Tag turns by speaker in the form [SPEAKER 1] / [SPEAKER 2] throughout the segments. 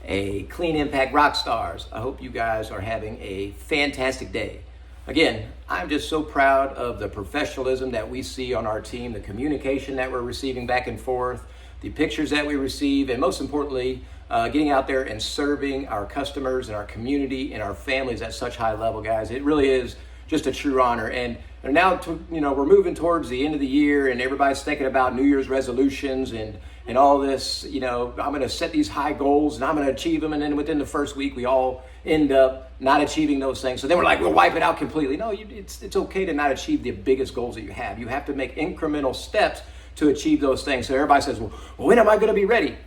[SPEAKER 1] Clean Impact rock stars. I hope you guys are having a fantastic day. Again, I'm just so proud of the professionalism that we see on our team, the communication that we're receiving back and forth, the pictures that we receive, and most importantly, getting out there and serving our customers and our community and our families at such high level, guys. It really is just a true honor. And now, we're moving towards the end of the year, and everybody's thinking about New Year's resolutions and all this. I'm going to set these high goals and I'm going to achieve them, and then within the first week, we all end up not achieving those things. So then we're like, we'll wipe it out completely. No, it's okay to not achieve the biggest goals that you have. You have to make incremental steps to achieve those things. So everybody says, well, when am I going to be ready?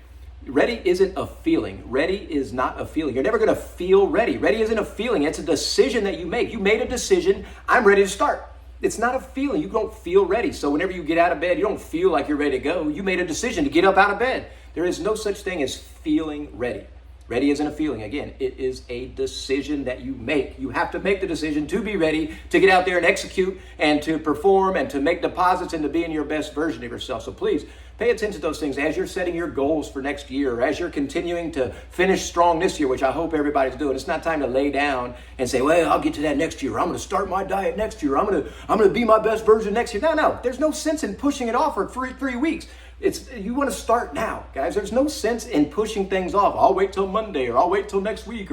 [SPEAKER 1] Ready isn't a feeling. Ready is not a feeling. You're never going to feel ready. Ready isn't a feeling. It's a decision that you make. You made a decision. I'm ready to start. It's not a feeling. You don't feel ready. So whenever you get out of bed, you don't feel like you're ready to go. You made a decision to get up out of bed. There is no such thing as feeling ready. Ready isn't a feeling. Again, it is a decision that you make. You have to make the decision to be ready, to get out there and execute and to perform and to make deposits and to be in your best version of yourself. So please pay attention to those things as you're setting your goals for next year, or as you're continuing to finish strong this year, which I hope everybody's doing. It's not time to lay down and say, well, I'll get to that next year. I'm going to start my diet next year. I'm going to be my best version next year. No. There's no sense in pushing it off for three weeks. You want to start now, guys. There's no sense in pushing things off. I'll wait till Monday, or I'll wait till next week,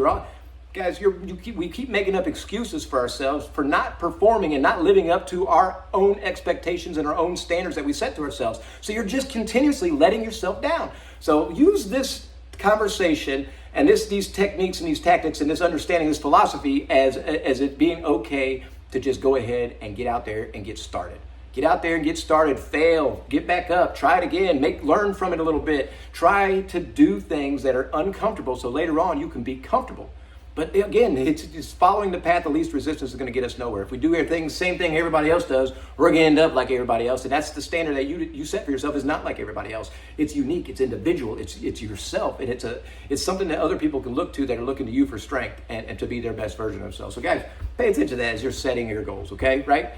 [SPEAKER 1] guys, we keep making up excuses for ourselves for not performing and not living up to our own expectations and our own standards that we set to ourselves. So you're just continuously letting yourself down. So use this conversation and these techniques and these tactics and this understanding, this philosophy as it being okay to just go ahead and get out there and get started. Get out there and get started, fail, get back up, try it again, learn from it a little bit. Try to do things that are uncomfortable so later on you can be comfortable. But again, it's following the path of least resistance is going to get us nowhere. If we do everything, same thing everybody else does, we're going to end up like everybody else. And that's the standard that you set for yourself, is not like everybody else. It's unique, it's individual, it's yourself. And it's something that other people can look to that are looking to you for strength and to be their best version of themselves. So guys, pay attention to that as you're setting your goals, okay? Right?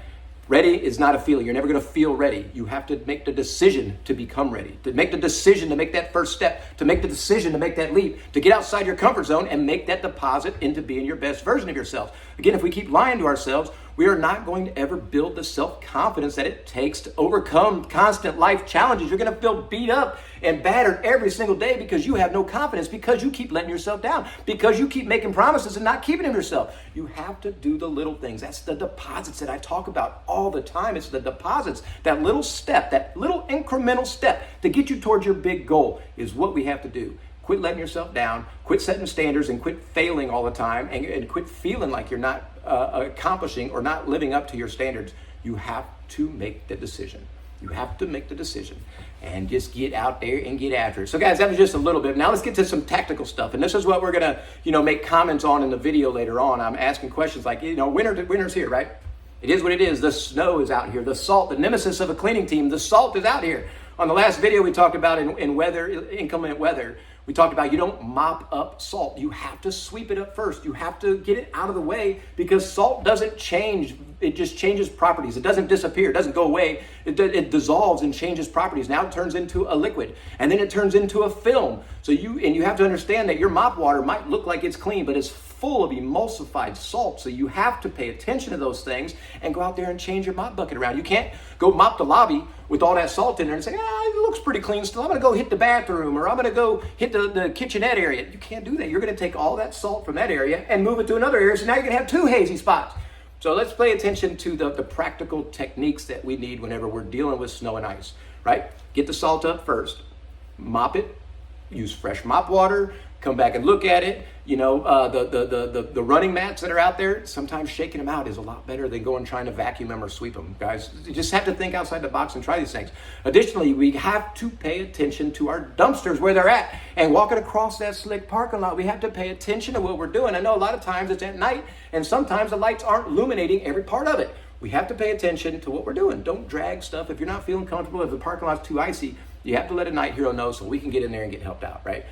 [SPEAKER 1] Ready is not a feeling. You're never going to feel ready. You have to make the decision to become ready, to make the decision to make that first step, to make the decision to make that leap, to get outside your comfort zone and make that deposit into being your best version of yourself. Again, if we keep lying to ourselves, we are not going to ever build the self-confidence that it takes to overcome constant life challenges. You're going to feel beat up and battered every single day because you have no confidence, because you keep letting yourself down, because you keep making promises and not keeping them yourself. You have to do the little things. That's the deposits that I talk about all the time. It's the deposits. That little step, that little incremental step to get you towards your big goal is what we have to do. Quit letting yourself down, quit setting standards, and quit failing all the time, and quit feeling like you're not accomplishing or not living up to your standards. You have to make the decision. You have to make the decision and just get out there and get after it. So guys, that was just a little bit. Now let's get to some tactical stuff. And this is what we're going to, make comments on in the video later on. I'm asking questions like, winter's here, right? It is what it is. The snow is out here. The salt, the nemesis of a cleaning team, the salt is out here. On the last video we talked about in inclement weather, we talked about you don't mop up salt. You have to sweep it up first. You have to get it out of the way, because salt doesn't change. It just changes properties. It doesn't disappear. It doesn't go away. It dissolves and changes properties. Now it turns into a liquid, and then it turns into a film. So you have to understand that your mop water might look like it's clean, but it's full of emulsified salt. So you have to pay attention to those things and go out there and change your mop bucket around. You can't go mop the lobby with all that salt in there and say, it looks pretty clean still. I'm going to go hit the bathroom, or I'm going to go hit the kitchenette area. You can't do that. You're going to take all that salt from that area and move it to another area. So now you're going to have two hazy spots. So let's pay attention to the practical techniques that we need whenever we're dealing with snow and ice, right? Get the salt up first, mop it, use fresh mop water, come back and look at it. The running mats that are out there, sometimes shaking them out is a lot better than going trying to vacuum them or sweep them. Guys, you just have to think outside the box and try these things. Additionally, we have to pay attention to our dumpsters, where they're at, and walking across that slick parking lot. We have to pay attention to what we're doing. I know a lot of times it's at night, and sometimes the lights aren't illuminating every part of it. We have to pay attention to what we're doing. Don't drag stuff. If you're not feeling comfortable, if the parking lot's too icy, you have to let a night hero know so we can get in there and get helped out, right?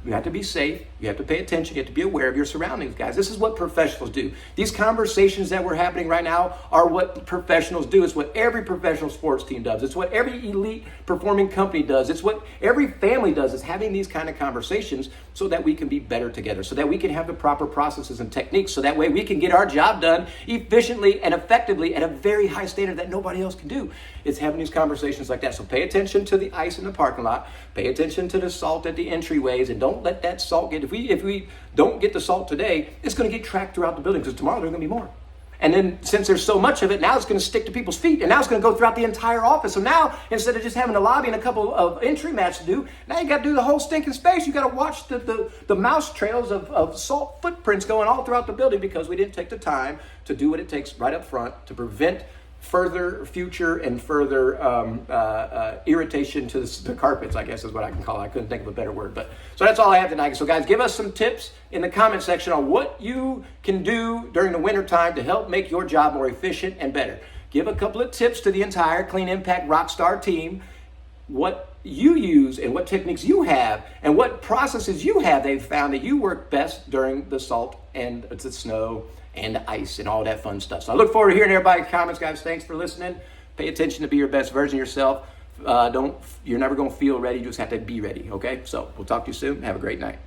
[SPEAKER 1] You have to be safe. You have to pay attention. You have to be aware of your surroundings, guys. This is what professionals do. These conversations that we're happening right now are what professionals do. It's what every professional sports team does. It's what every elite performing company does. It's what every family does, is having these kind of conversations so that we can be better together, so that we can have the proper processes and techniques, so that way we can get our job done efficiently and effectively at a very high standard that nobody else can do. It's having these conversations like that. So pay attention to the ice in the parking lot. Pay attention to the salt at the entryways, and don't let that salt get, if we don't get the salt today, it's going to get tracked throughout the building, because tomorrow there's going to be more. And then since there's so much of it, now it's going to stick to people's feet, and now it's going to go throughout the entire office. So now, instead of just having a lobby and a couple of entry mats to do, now you got to do the whole stinking space. You got to watch the mouse trails of salt footprints going all throughout the building, because we didn't take the time to do what it takes right up front to prevent further future and further irritation to the carpets, I guess is what I can call it. I couldn't think of a better word. But so that's all I have tonight. So guys, give us some tips in the comment section on what you can do during the winter time to help make your job more efficient and better. Give a couple of tips to the entire Clean Impact Rockstar team, what you use and what techniques you have and what processes you have they've found that you work best during the salt and the snow and the ice and all that fun stuff. So I look forward to hearing everybody's comments, guys. Thanks for listening. Pay attention to be your best version of yourself. You're never going to feel ready. You just have to be ready, okay? So we'll talk to you soon. Have a great night.